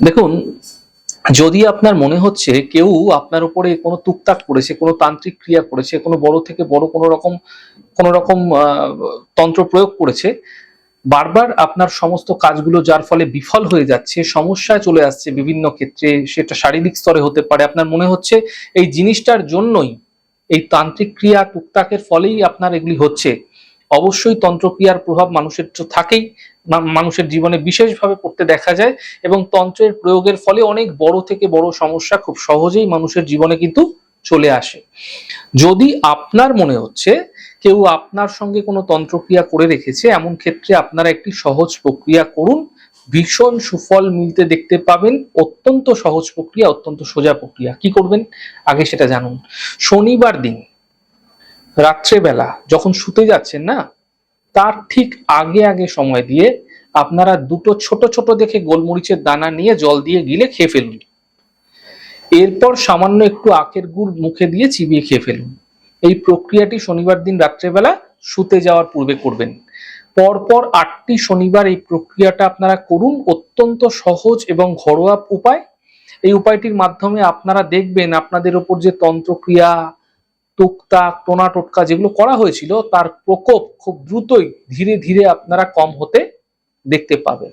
দেখুন, যদি আপনার মনে হচ্ছে কেউ আপনার উপরে কোনো তুকতাক করেছে, কোনো তান্ত্রিক ক্রিয়া করেছে, কোনো বড় থেকে বড় কোনো রকম তন্ত্র প্রয়োগ করেছে, বারবার আপনার সমস্ত কাজগুলো যার ফলে বিফল হয়ে যাচ্ছে, সমস্যায় চলে আসছে বিভিন্ন ক্ষেত্রে, সেটা শারীরিক স্তরে হতে পারে। আপনার মনে হচ্ছে এই জিনিসটার জন্যই, এই তান্ত্রিক ক্রিয়া তুকতাকের ফলেই আপনার এগুলি হচ্ছে। অবশ্যই তন্ত্রক্রিয়ার প্রভাব মানুষের তো থাকেই, মানুষের জীবনে বিশেষভাবে পড়তে দেখা যায়, এবং তন্ত্রের প্রয়োগের ফলে অনেক বড় থেকে বড় সমস্যা খুব সহজেই মানুষের জীবনে কিন্তু চলে আসে। যদি আপনার মনে হচ্ছে কেউ আপনার সঙ্গে কোনো তন্ত্রক্রিয়া করে রেখেছে, এমন ক্ষেত্রে আপনারা একটি সহজ প্রক্রিয়া করুন, ভীষণ সুফল মিলতে দেখতে পাবেন। অত্যন্ত সহজ প্রক্রিয়া, অত্যন্ত সোজা প্রক্রিয়া। কি করবেন আগে সেটা জানুন। শনিবার দিন রাত্রেবেলা যখন শুতে যাচ্ছেন না, তার ঠিক আগে আগে সময় দিয়ে আপনারা দুটো ছোট ছোট দেখে গোলমরিচের দানা নিয়ে জল দিয়ে গিলে খেয়ে ফেলুন। এরপর সামান্য একটু আখের গুড় মুখে দিয়ে চিবিয়ে খেয়ে ফেলুন। এই প্রক্রিয়াটি শনিবার দিন রাত্রেবেলা শুতে যাওয়ার পূর্বে করবেন। পরপর 8টি শনিবার এই প্রক্রিয়াটা আপনারা করুন। অত্যন্ত সহজ এবং ঘরোয়া উপায়। এই উপায়টির মাধ্যমে আপনারা দেখবেন আপনাদের ওপর যে তন্ত্রক্রিয়া, টুকটাক, টোনা টোটকা যেগুলো করা হয়েছিল, তার প্রকোপ খুব দ্রুতই ধীরে ধীরে আপনারা কম হতে দেখতে পাবেন।